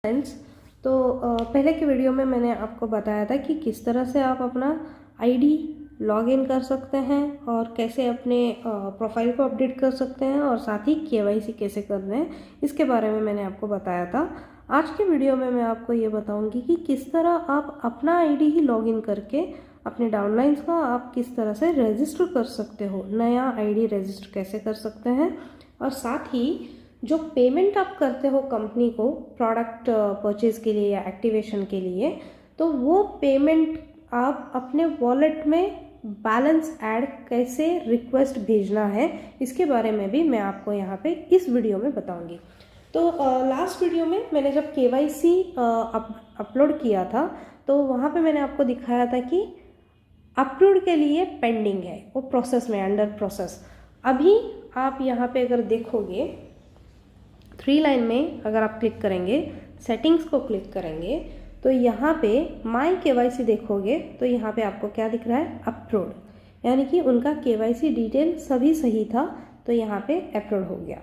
Friends, तो पहले के वीडियो में मैंने आपको बताया था कि किस तरह से आप अपना आईडी लॉगिन कर सकते हैं और कैसे अपने प्रोफाइल को अपडेट कर सकते हैं और साथ ही केवाईसी कैसे करना है, इसके बारे में मैंने आपको बताया था। आज के वीडियो में मैं आपको ये बताऊंगी कि किस तरह आप अपना आईडी ही लॉगिन करके अपने डाउनलाइंस का आप किस तरह से रजिस्टर कर सकते हो, नया आईडी रजिस्टर कैसे कर सकते हैं, और साथ ही जो पेमेंट आप करते हो कंपनी को प्रोडक्ट परचेज के लिए या एक्टिवेशन के लिए, तो वो पेमेंट आप अपने वॉलेट में बैलेंस ऐड कैसे रिक्वेस्ट भेजना है, इसके बारे में भी मैं आपको यहाँ पे इस वीडियो में बताऊंगी। तो लास्ट वीडियो में मैंने जब केवाईसी अपलोड किया था तो वहाँ पे मैंने आपको दिखाया था कि अपलोड के लिए पेंडिंग है, वो प्रोसेस में, अंडर प्रोसेस। अभी आप यहाँ पे अगर देखोगे 3 लाइन में अगर आप क्लिक करेंगे, सेटिंग्स को क्लिक करेंगे, तो यहाँ पे माई केवाईसी देखोगे तो यहाँ पे आपको क्या दिख रहा है, अपलोड, यानी कि उनका केवाईसी डिटेल सभी सही था तो यहाँ पे अपलोड हो गया।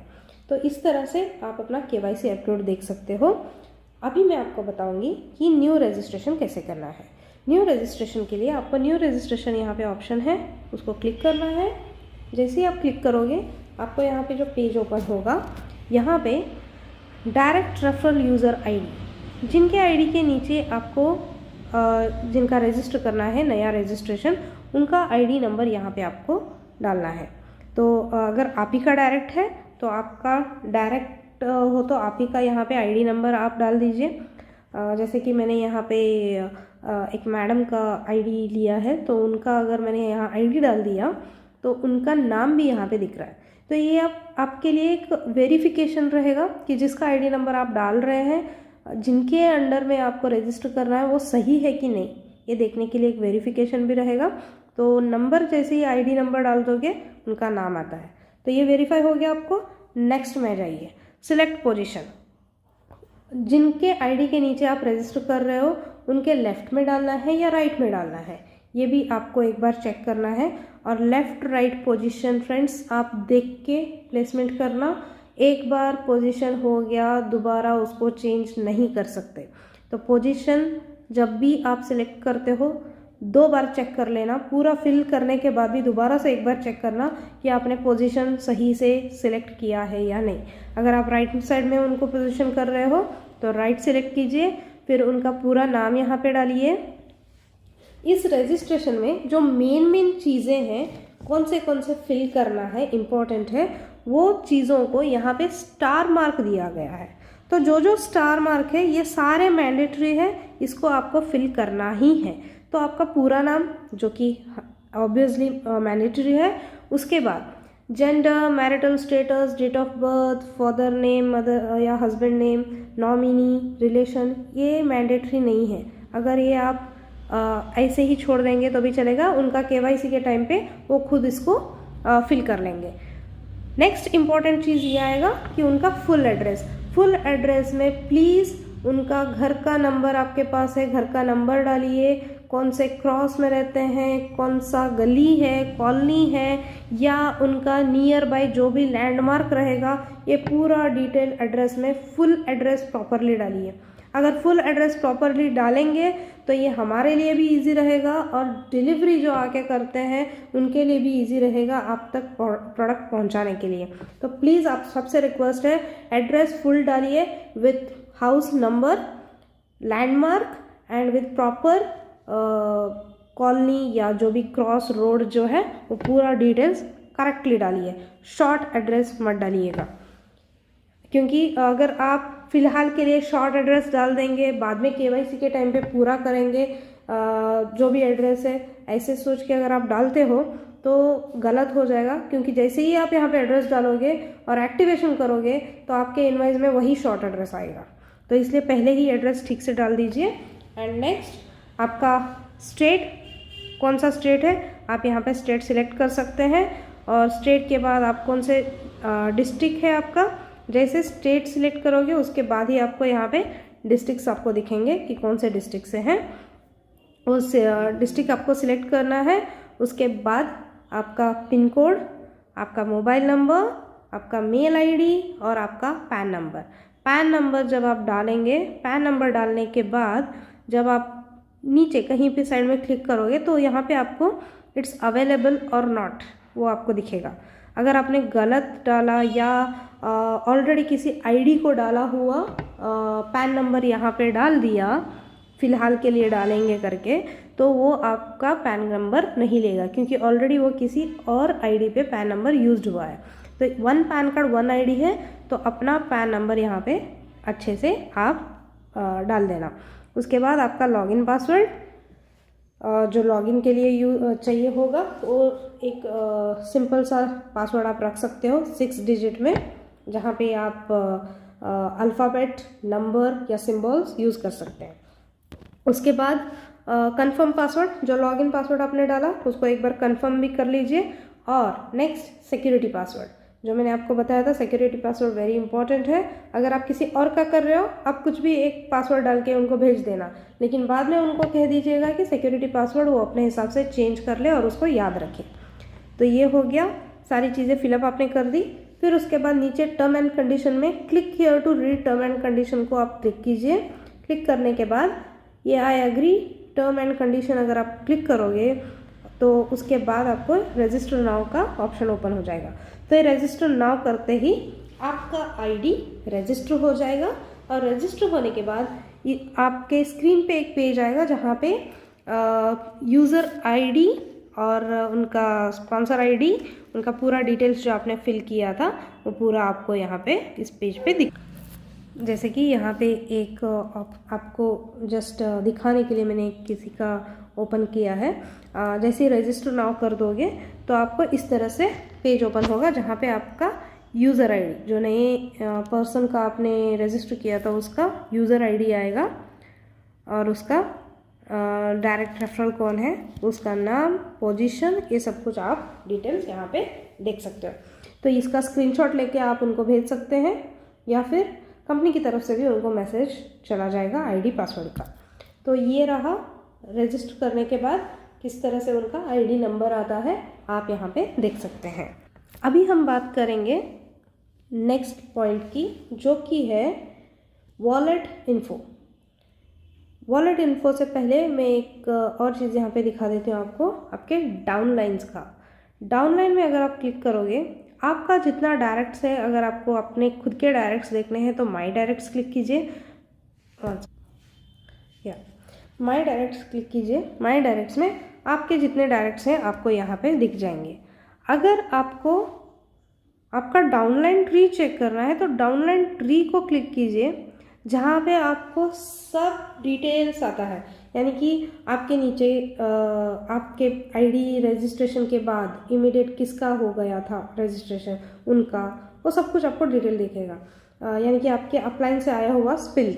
तो इस तरह से आप अपना केवाईसी अपलोड देख सकते हो। अभी मैं आपको बताऊंगी कि न्यू रजिस्ट्रेशन कैसे करना है। न्यू रजिस्ट्रेशन के लिए आपको न्यू रजिस्ट्रेशन यहाँ पे ऑप्शन है, उसको क्लिक करना है। जैसे ही आप क्लिक करोगे आपको यहाँ पे जो पेज ओपन होगा, यहाँ पे डायरेक्ट रेफरल यूज़र आईडी, जिनके आईडी के नीचे आपको जिनका रजिस्टर करना है नया रजिस्ट्रेशन, उनका आईडी नंबर यहाँ पे आपको डालना है। तो अगर आप ही का डायरेक्ट है तो आपका डायरेक्ट हो तो आप ही का यहाँ पे आईडी नंबर आप डाल दीजिए। जैसे कि मैंने यहाँ पे एक मैडम का आईडी लिया है, तो उनका अगर मैंने यहाँ आईडी डाल दिया तो उनका नाम भी यहाँ पे दिख रहा है। तो ये आपके लिए एक वेरिफिकेशन रहेगा कि जिसका आईडी नंबर आप डाल रहे हैं, जिनके अंडर में आपको रजिस्टर करना है, वो सही है कि नहीं, ये देखने के लिए एक वेरिफिकेशन भी रहेगा। तो नंबर जैसे ही आईडी नंबर डाल दोगे उनका नाम आता है, तो ये वेरीफाई हो गया आपको। नेक्स्ट में जाइए, सिलेक्ट पोजीशन, जिनके आईडी के नीचे आप रजिस्टर कर रहे हो उनके लेफ्ट में डालना है या राइट में डालना है, ये भी आपको एक बार चेक करना है। और लेफ़्ट राइट पोजीशन फ्रेंड्स आप देख के प्लेसमेंट करना। एक बार पोजीशन हो गया, दोबारा उसको चेंज नहीं कर सकते। तो पोजीशन जब भी आप सिलेक्ट करते हो 2 बार चेक कर लेना, पूरा फिल करने के बाद भी दोबारा से एक बार चेक करना कि आपने पोजीशन सही से सिलेक्ट किया है या नहीं। अगर आप राइट साइड में उनको पोजीशन कर रहे हो तो राइट सिलेक्ट कीजिए, फिर उनका पूरा नाम यहाँ पे डालिए। इस रजिस्ट्रेशन में जो मेन चीज़ें हैं, कौन से फिल करना है, इम्पोर्टेंट है, वो चीज़ों को यहाँ पे स्टार मार्क दिया गया है। तो जो स्टार मार्क है ये सारे मैंडेटरी है, इसको आपको फिल करना ही है। तो आपका पूरा नाम जो कि ऑब्वियसली मैंडेटरी है, उसके बाद gender, marital status, date of birth, father name, mother या हस्बैंड नेम, नॉमिनी, रिलेशन, ये मैंडेटरी नहीं है। अगर ये आप ऐसे ही छोड़ देंगे तो भी चलेगा, उनका केवाईसी के टाइम पे वो खुद इसको फिल कर लेंगे। नेक्स्ट इम्पॉर्टेंट चीज़ ये आएगा कि उनका फुल एड्रेस में प्लीज़ उनका घर का नंबर आपके पास है, घर का नंबर डालिए, कौन से क्रॉस में रहते हैं, कौन सा गली है, कॉलोनी है, या उनका नियर बाय जो भी लैंडमार्क रहेगा, ये पूरा डिटेल एड्रेस में फुल एड्रेस प्रॉपरली डालिए। अगर फुल एड्रेस प्रॉपरली डालेंगे तो ये हमारे लिए भी इजी रहेगा और डिलीवरी जो आके करते हैं उनके लिए भी इजी रहेगा आप तक प्रोडक्ट पहुंचाने के लिए। तो प्लीज़ आप सबसे रिक्वेस्ट है, एड्रेस फुल डालिए with house number, landmark and with proper colony या जो भी क्रॉस रोड जो है वो पूरा डिटेल्स करेक्टली डालिए। शॉर्ट एड्रेस मत डालिएगा, क्योंकि अगर आप फ़िलहाल के लिए शॉर्ट एड्रेस डाल देंगे, बाद में केवाईसी के टाइम पे पूरा करेंगे जो भी एड्रेस है, ऐसे सोच के अगर आप डालते हो तो गलत हो जाएगा। क्योंकि जैसे ही आप यहाँ पे एड्रेस डालोगे और एक्टिवेशन करोगे तो आपके इनवॉइस में वही शॉर्ट एड्रेस आएगा। तो इसलिए पहले ही एड्रेस ठीक से डाल दीजिए। एंड नेक्स्ट आपका स्टेट, कौन सा स्टेट है, आप यहाँ पे स्टेट सिलेक्ट कर सकते हैं। और स्टेट के बाद आप कौन से डिस्ट्रिक्ट है आपका, जैसे स्टेट सिलेक्ट करोगे उसके बाद ही आपको यहाँ पे डिस्ट्रिक्ट्स आपको दिखेंगे कि कौन से डिस्ट्रिक्ट से हैं, उस डिस्ट्रिक्ट आपको सिलेक्ट करना है। उसके बाद आपका पिन कोड, आपका मोबाइल नंबर, आपका मेल आईडी और आपका पैन नंबर। पैन नंबर जब आप डालेंगे, पैन नंबर डालने के बाद जब आप नीचे कहीं पे साइड में क्लिक करोगे तो यहाँ पे आपको इट्स अवेलेबल और नॉट वो आपको दिखेगा। अगर आपने गलत डाला या ऑलरेडी किसी आईडी को डाला हुआ पैन नंबर यहाँ पे डाल दिया, फ़िलहाल के लिए डालेंगे करके, तो वो आपका पैन नंबर नहीं लेगा क्योंकि ऑलरेडी वो किसी और आईडी पे पैन नंबर यूज्ड हुआ है। तो 1 पैन कार्ड 1 आईडी है, तो अपना पैन नंबर यहाँ पे अच्छे से आप डाल देना। उसके बाद आपका लॉगिन पासवर्ड जो लॉगिन के लिए चाहिए होगा वो एक सिंपल सा पासवर्ड आप रख सकते हो 6 डिजिट में, जहाँ पे आप अल्फ़ाबेट, नंबर या सिंबल्स यूज़ कर सकते हैं। उसके बाद कंफर्म पासवर्ड, जो लॉगिन पासवर्ड आपने डाला उसको एक बार कंफर्म भी कर लीजिए। और नेक्स्ट सिक्योरिटी पासवर्ड, जो मैंने आपको बताया था सिक्योरिटी पासवर्ड वेरी इंपॉर्टेंट है। अगर आप किसी और का कर रहे हो, आप कुछ भी एक पासवर्ड डाल के उनको भेज देना, लेकिन बाद में उनको कह दीजिएगा कि सिक्योरिटी पासवर्ड वो अपने हिसाब से चेंज कर ले और उसको याद रखे। तो ये हो गया, सारी चीज़ें फिलअप आपने कर दी। फिर उसके बाद नीचे टर्म एंड कंडीशन में click here to read term and condition को आप क्लिक कीजिए। क्लिक करने के बाद ये I agree term and condition अगर आप क्लिक करोगे तो उसके बाद आपको रजिस्टर नाउ का ऑप्शन ओपन हो जाएगा। तो ये रजिस्टर नाउ करते ही आपका आईडी रजिस्टर हो जाएगा और रजिस्टर होने के बाद ये आपके स्क्रीन पे एक पेज आएगा जहाँ पे यूज़र आईडी और उनका स्पॉन्सर आईडी, उनका पूरा डिटेल्स जो आपने फिल किया था वो पूरा आपको यहाँ पे इस पेज पे दिख, जैसे कि यहाँ पे एक आपको जस्ट दिखाने के लिए मैंने किसी का ओपन किया है। जैसे रजिस्टर नाउ कर दोगे तो आपको इस तरह से पेज ओपन होगा जहाँ पे आपका यूज़र आईडी, जो नए पर्सन का आपने रजिस्टर किया था उसका यूज़र आईडी आएगा और उसका डायरेक्ट रेफरल कौन है, उसका नाम, पोजीशन, ये सब कुछ आप डिटेल्स यहाँ पे देख सकते हो। तो इसका स्क्रीनशॉट लेके आप उनको भेज सकते हैं या फिर कंपनी की तरफ से भी उनको मैसेज चला जाएगा आईडी पासवर्ड का। तो ये रहा रजिस्टर करने के बाद किस तरह से उनका आईडी नंबर आता है, आप यहाँ पे देख सकते हैं। अभी हम बात करेंगे नेक्स्ट पॉइंट की, जो कि है वॉलेट इन्फो। वॉलेट इन्फो से पहले मैं एक और चीज़ यहाँ पे दिखा देती हूँ आपको, आपके डाउनलाइंस का। डाउनलाइन में अगर आप क्लिक करोगे, आपका जितना डायरेक्ट्स है, अगर आपको अपने खुद के डायरेक्ट्स देखने हैं तो माई डायरेक्ट्स क्लिक कीजिए, या माई डायरेक्ट्स क्लिक कीजिए। माई डायरेक्ट्स में आपके जितने डायरेक्ट्स हैं आपको यहाँ पे दिख जाएंगे। अगर आपको आपका डाउनलाइन ट्री चेक करना है तो डाउनलाइन ट्री को क्लिक कीजिए, जहाँ पे आपको सब डिटेल्स आता है, यानी कि आपके नीचे आपके आईडी रजिस्ट्रेशन के बाद इमीडिएट किसका हो गया था रजिस्ट्रेशन, उनका वो सब कुछ आपको डिटेल दिखेगा। यानी कि आपके अपलाइन से आया हुआ स्पिल,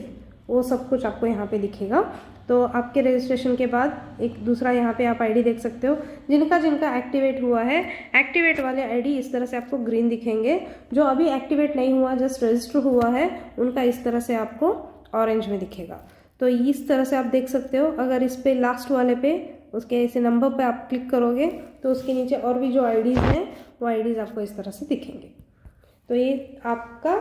वो सब कुछ आपको यहाँ पे दिखेगा। तो आपके रजिस्ट्रेशन के बाद एक दूसरा यहाँ पे आप आईडी देख सकते हो, जिनका एक्टिवेट हुआ है, एक्टिवेट वाले आईडी इस तरह से आपको ग्रीन दिखेंगे। जो अभी एक्टिवेट नहीं हुआ, जस्ट रजिस्टर हुआ है, उनका इस तरह से आपको ऑरेंज में दिखेगा। तो इस तरह से आप देख सकते हो। अगर इस पे लास्ट वाले पे उसके ऐसे नंबर पे आप क्लिक करोगे तो उसके नीचे और भी जो आईडीज़ हैं वो आईडीज़ आपको इस तरह से दिखेंगे। तो ये आपका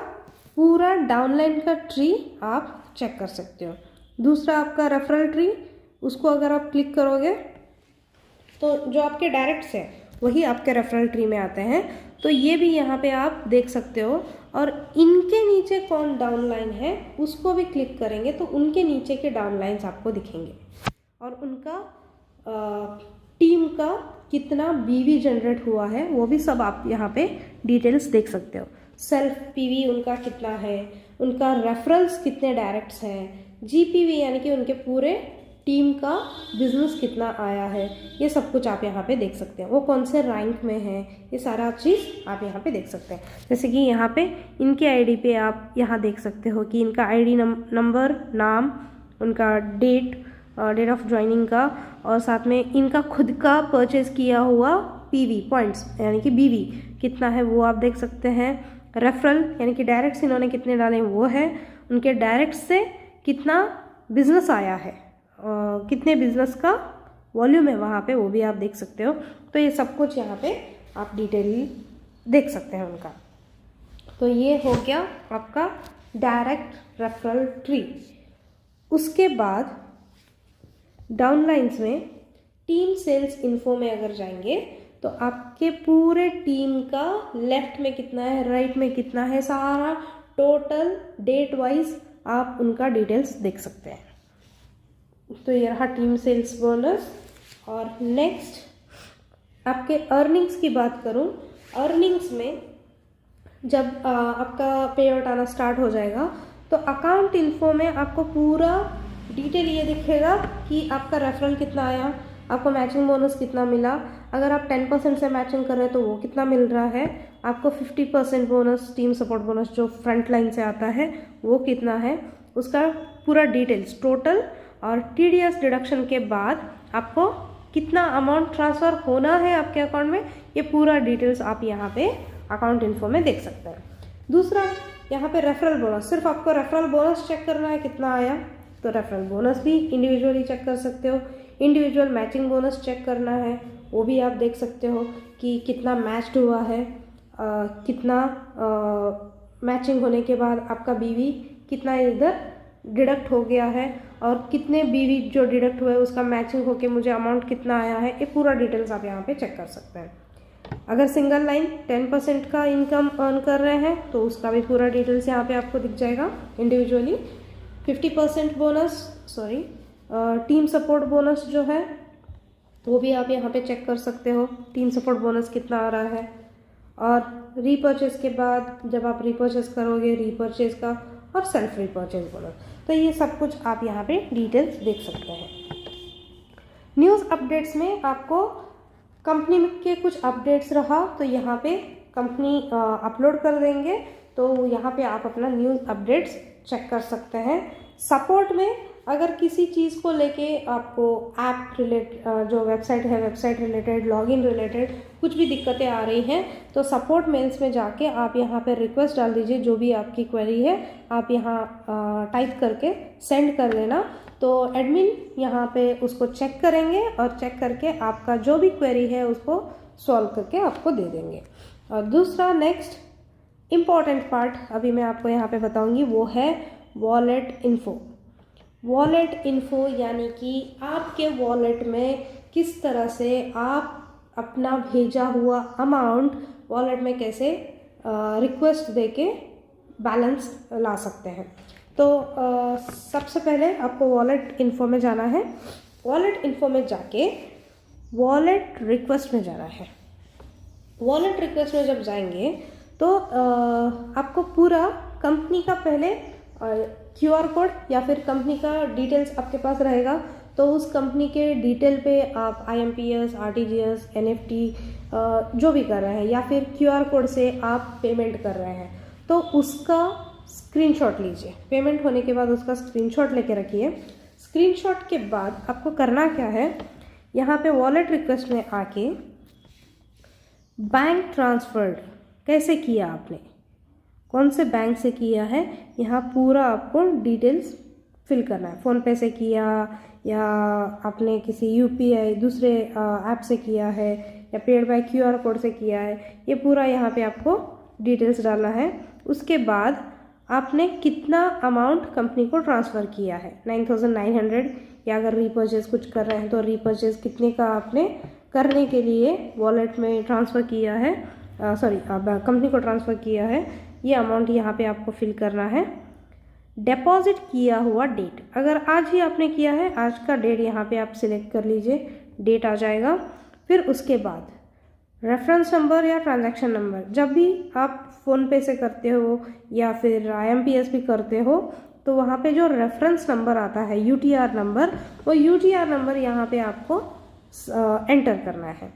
पूरा डाउनलाइन का ट्री आप चेक कर सकते हो। दूसरा आपका रेफरल ट्री, उसको अगर आप क्लिक करोगे तो जो आपके डायरेक्ट्स हैं वही आपके रेफरल ट्री में आते हैं। तो ये भी यहाँ पे आप देख सकते हो। और इनके नीचे कौन डाउनलाइन है उसको भी क्लिक करेंगे तो उनके नीचे के डाउनलाइंस आपको दिखेंगे और उनका टीम का कितना बीवी जनरेट हुआ है वो भी सब आप यहाँ पे डिटेल्स देख सकते हो। सेल्फ पीवी उनका कितना है, उनका रेफरल्स कितने डायरेक्ट्स हैं, जीपीवी यानी कि उनके पूरे टीम का बिजनेस कितना आया है, ये सब कुछ आप यहाँ पे देख सकते हैं। वो कौन से रैंक में है, ये सारा चीज़ आप यहाँ पे देख सकते हैं। जैसे कि यहाँ पे इनके आईडी पे आप यहाँ देख सकते हो कि इनका आईडी नंबर, नाम, उनका डेट ऑफ ज्वाइनिंग का, और साथ में इनका खुद का परचेज किया हुआ पीवी पॉइंट्स यानी कि बीवी कितना है वो आप देख सकते हैं। रेफरल यानी कि डायरेक्ट्स इन्होंने कितने डाले वो है, उनके डायरेक्ट से कितना बिजनेस आया है, कितने बिजनेस का वॉल्यूम है वहाँ पे वो भी आप देख सकते हो। तो ये सब कुछ यहाँ पे आप डिटेल देख सकते हैं उनका। तो ये हो गया आपका डायरेक्ट रेफरल ट्री। उसके बाद डाउनलाइंस में टीम सेल्स इन्फो में अगर जाएंगे तो आपके पूरे टीम का लेफ्ट में कितना है, राइट में कितना है, सारा टोटल डेट वाइज आप उनका डिटेल्स देख सकते हैं। तो ये रहा टीम सेल्स बोनस। और नेक्स्ट आपके अर्निंग्स की बात करूं, अर्निंग्स में जब आपका पे आउट आना स्टार्ट हो जाएगा तो अकाउंट इन्फो में आपको पूरा डिटेल ये दिखेगा कि आपका रेफरल कितना आया, आपको मैचिंग बोनस कितना मिला, अगर आप 10% से मैचिंग कर रहे हैं तो वो कितना मिल रहा है, आपको 50% बोनस, टीम सपोर्ट बोनस जो फ्रंट लाइन से आता है वो कितना है, उसका पूरा डिटेल्स टोटल और टीडीएस डिडक्शन के बाद आपको कितना अमाउंट ट्रांसफ़र होना है आपके अकाउंट में, ये पूरा डिटेल्स आप यहाँ पे अकाउंट इन्फो में देख सकते हैं। दूसरा यहाँ पे रेफरल बोनस, सिर्फ आपको रेफरल बोनस चेक करना है कितना आया, तो रेफरल बोनस भी इंडिविजुअली चेक कर सकते हो। इंडिविजुअल मैचिंग बोनस चेक करना है वो भी आप देख सकते हो कि कितना मैच्ड हुआ है, कितना मैचिंग होने के बाद आपका बीवी कितना इधर डिडक्ट हो गया है और कितने बीवी जो डिडक्ट हुए उसका मैचिंग होके मुझे अमाउंट कितना आया है, ये पूरा डिटेल्स आप यहाँ पे चेक कर सकते हैं। अगर सिंगल लाइन 10% का इनकम अर्न कर रहे हैं तो उसका भी पूरा डिटेल्स यहाँ पे आपको दिख जाएगा individually. 50% bonus team support bonus जो है वो भी आप यहाँ पे चेक कर सकते हो, टीम सपोर्ट बोनस कितना आ रहा है। और रीपर्चेज के बाद जब आप रीपर्चेज करोगे रीपर्चेज का और सेल्फ रीपर्चेज बोनस, तो ये सब कुछ आप यहाँ पे डिटेल्स देख सकते हैं। न्यूज़ अपडेट्स में आपको कंपनी के कुछ अपडेट्स रहा तो यहाँ पे कंपनी अपलोड कर देंगे, तो यहाँ पे आप अपना न्यूज़ अपडेट्स चेक कर सकते हैं। सपोर्ट में अगर किसी चीज़ को लेके आपको ऐप जो वेबसाइट है, वेबसाइट रिलेटेड, लॉगिन रिलेटेड कुछ भी दिक्कतें आ रही हैं तो सपोर्ट मेल्स में जाके आप यहाँ पे रिक्वेस्ट डाल दीजिए, जो भी आपकी क्वेरी है आप यहाँ टाइप करके सेंड कर देना, तो एडमिन यहाँ पे उसको चेक करेंगे और चेक करके आपका जो भी क्वेरी है उसको सॉल्व करके आपको दे देंगे। और दूसरा नेक्स्ट इम्पॉर्टेंट पार्ट अभी मैं आपको यहाँ पे बताऊँगी वो है वॉलेट इन्फो। वॉलेट इन्फो यानी कि आपके वॉलेट में किस तरह से आप अपना भेजा हुआ अमाउंट वॉलेट में कैसे रिक्वेस्ट देके बैलेंस ला सकते हैं। तो सबसे पहले आपको वॉलेट इन्फो में जाना है। वॉलेट इन्फो में जाके वॉलेट रिक्वेस्ट में जाना है। वॉलेट रिक्वेस्ट में जब जाएंगे तो आपको पूरा कंपनी का पहले QR कोड या फिर कंपनी का डिटेल्स आपके पास रहेगा, तो उस कंपनी के डिटेल पे आप IMPS, RTGS, NFT जो भी कर रहे हैं या फिर QR कोड से आप पेमेंट कर रहे हैं तो उसका स्क्रीनशॉट लीजिए। पेमेंट होने के बाद उसका स्क्रीनशॉट लेके रखिए। स्क्रीनशॉट के बाद आपको करना क्या है, यहाँ पे वॉलेट रिक्वेस्ट में आके बैंक ट्रांसफर्ड कैसे किया आपने, कौन से बैंक से किया है, यहाँ पूरा आपको डिटेल्स फिल करना है। फ़ोनपे से किया या आपने किसी UPI दूसरे ऐप से किया है या पेड बाय QR कोड से किया है, ये पूरा यहाँ पे आपको डिटेल्स डालना है। उसके बाद आपने कितना अमाउंट कंपनी को ट्रांसफ़र किया है, 9900, या अगर रीपर्चेज कुछ कर रहे हैं तो रीपर्चेज कितने का आपने करने के लिए वॉलेट में ट्रांसफ़र किया है, कंपनी को ट्रांसफ़र किया है, ये अमाउंट यहाँ पे आपको फिल करना है। डिपॉजिट किया हुआ डेट, अगर आज ही आपने किया है आज का डेट यहाँ पे आप सिलेक्ट कर लीजिए, डेट आ जाएगा। फिर उसके बाद रेफरेंस नंबर या ट्रांजैक्शन नंबर, जब भी आप फ़ोनपे से करते हो या फिर IMPS भी करते हो तो वहाँ पे जो रेफरेंस नंबर आता है UTR नंबर, वो UTR नंबर यहाँ पे आपको एंटर करना है।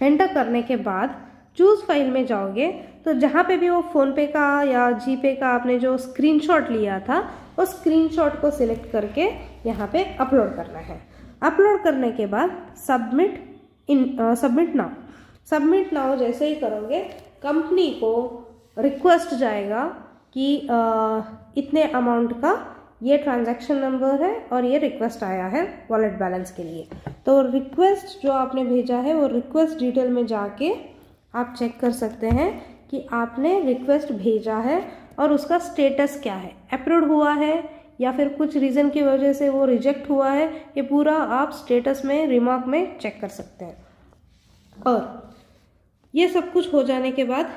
एंटर करने के बाद चूज़ फाइल में जाओगे तो जहाँ पे भी वो फ़ोनपे का या जीपे का आपने जो स्क्रीनशॉट लिया था उस स्क्रीनशॉट को सिलेक्ट करके यहाँ पे अपलोड करना है। अपलोड करने के बाद सबमिट नाउ जैसे ही करोगे कंपनी को रिक्वेस्ट जाएगा कि इतने अमाउंट का ये ट्रांजैक्शन नंबर है और ये रिक्वेस्ट आया है वॉलेट बैलेंस के लिए। तो रिक्वेस्ट जो आपने भेजा है वो रिक्वेस्ट डिटेल में जाके आप चेक कर सकते हैं कि आपने रिक्वेस्ट भेजा है और उसका स्टेटस क्या है, अप्रूव्ड हुआ है या फिर कुछ रीज़न की वजह से वो रिजेक्ट हुआ है, ये पूरा आप स्टेटस में रिमार्क में चेक कर सकते हैं। और ये सब कुछ हो जाने के बाद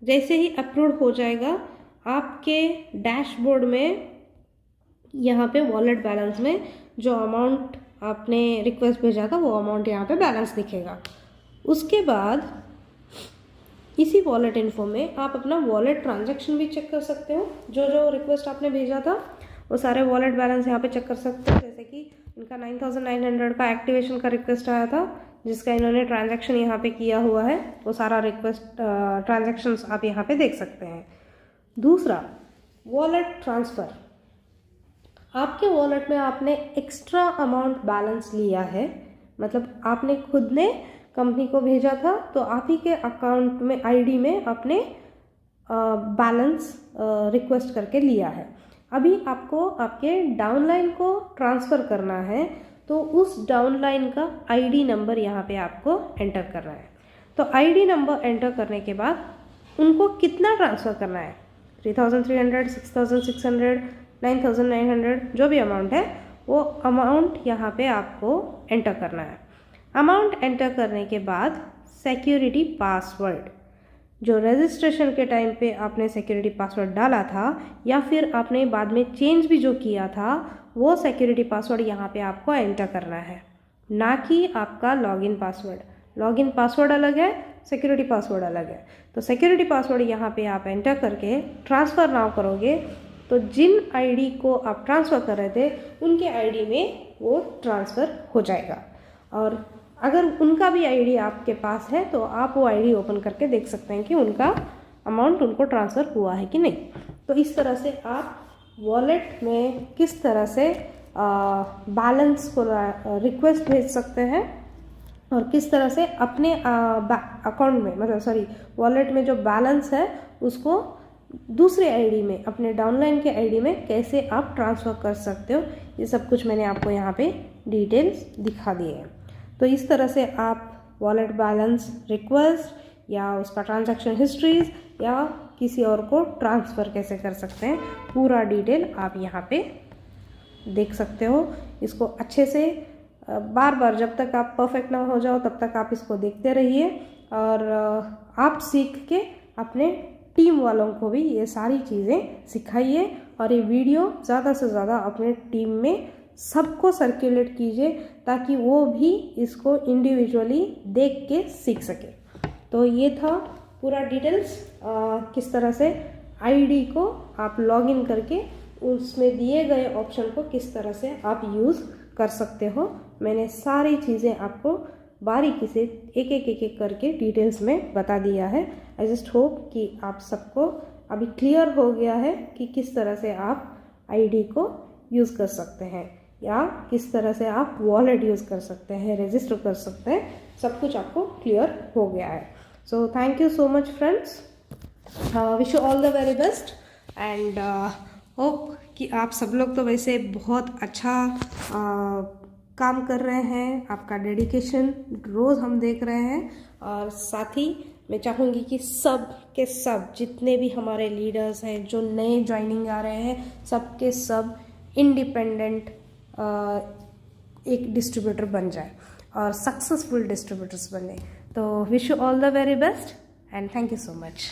जैसे ही अप्रूव्ड हो जाएगा, आपके डैशबोर्ड में यहाँ पे वॉलेट बैलेंस में जो अमाउंट आपने रिक्वेस्ट भेजा था वो अमाउंट यहाँ पे बैलेंस दिखेगा। उसके बाद इसी वॉलेट इन्फो में आप अपना वॉलेट ट्रांजैक्शन भी चेक कर सकते हो। जो जो रिक्वेस्ट आपने भेजा था वो सारे वॉलेट बैलेंस यहाँ पे चेक कर सकते हो। जैसे कि इनका 9900 का एक्टिवेशन का रिक्वेस्ट आया था, जिसका इन्होंने ट्रांजैक्शन यहाँ पे किया हुआ है, वो सारा रिक्वेस्ट ट्रांजैक्शंस आप यहाँ पे देख सकते हैं। दूसरा, वॉलेट ट्रांसफ़र। आपके वॉलेट में आपने एक्स्ट्रा अमाउंट बैलेंस लिया है, मतलब आपने खुद ने कंपनी को भेजा था तो आप ही के अकाउंट में आईडी में आपने बैलेंस रिक्वेस्ट करके लिया है। अभी आपको आपके डाउनलाइन को ट्रांसफ़र करना है, तो उस डाउनलाइन का आईडी नंबर यहाँ पे आपको एंटर करना है। तो आईडी नंबर एंटर करने के बाद उनको कितना ट्रांसफ़र करना है, 3300, 6600, 9900, जो भी अमाउंट है वो अमाउंट यहाँ पे आपको एंटर करना है। अमाउंट एंटर करने के बाद सिक्योरिटी पासवर्ड, जो रजिस्ट्रेशन के टाइम पे आपने सिक्योरिटी पासवर्ड डाला था या फिर आपने बाद में चेंज भी जो किया था, वो सिक्योरिटी पासवर्ड यहाँ पे आपको एंटर करना है, ना कि आपका लॉगिन पासवर्ड। लॉगिन पासवर्ड अलग है, सिक्योरिटी पासवर्ड अलग है। तो सिक्योरिटी पासवर्ड यहाँ पे आप एंटर करके ट्रांसफ़र नाउ करोगे तो जिन आईडी को आप ट्रांसफ़र कर रहे थे उनके आईडी में वो ट्रांसफ़र हो जाएगा। और अगर उनका भी आईडी आपके पास है तो आप वो आईडी ओपन करके देख सकते हैं कि उनका अमाउंट उनको ट्रांसफ़र हुआ है कि नहीं। तो इस तरह से आप वॉलेट में किस तरह से बैलेंस को रिक्वेस्ट भेज सकते हैं और किस तरह से अपने अकाउंट में, मतलब वॉलेट में जो बैलेंस है उसको दूसरे आईडी में, अपने डाउनलाइन के आईडी में कैसे आप ट्रांसफ़र कर सकते हो, ये सब कुछ मैंने आपको यहाँ पे डिटेल्स दिखा दिए हैं। तो इस तरह से आप वॉलेट बैलेंस रिक्वेस्ट या उसका ट्रांजैक्शन हिस्ट्रीज या किसी और को ट्रांसफ़र कैसे कर सकते हैं, पूरा डिटेल आप यहाँ पे देख सकते हो। इसको अच्छे से बार बार, जब तक आप परफेक्ट ना हो जाओ तब तक आप इसको देखते रहिए और आप सीख के अपने टीम वालों को भी ये सारी चीज़ें सिखाइए और ये वीडियो ज़्यादा से ज़्यादा अपने टीम में सबको सर्कुलेट कीजिए ताकि वो भी इसको इंडिविजुअली देख के सीख सके। तो ये था पूरा डिटेल्स, किस तरह से आईडी को आप लॉगिन करके उसमें दिए गए ऑप्शन को किस तरह से आप यूज़ कर सकते हो। मैंने सारी चीज़ें आपको बारीकी से एक करके डिटेल्स में बता दिया है। आई जस्ट होप कि आप सबको अभी क्लियर हो गया है कि किस तरह से आप आईडी को यूज़ कर सकते हैं या किस तरह से आप वॉलेट यूज़ कर सकते हैं, रजिस्टर कर सकते हैं, सब कुछ आपको क्लियर हो गया है। So thank you so much friends, wish you all the very best and hope कि आप सब लोग तो वैसे बहुत अच्छा काम कर रहे हैं, आपका डेडिकेशन रोज़ हम देख रहे हैं। और साथ ही मैं चाहूँगी कि सब के सब जितने भी हमारे लीडर्स हैं जो नए ज्वाइनिंग आ रहे हैं, सब के सब इंडिपेंडेंट एक डिस्ट्रीब्यूटर बन जाए और सक्सेसफुल डिस्ट्रीब्यूटर्स बने। तो wish you all the very best and thank you so much.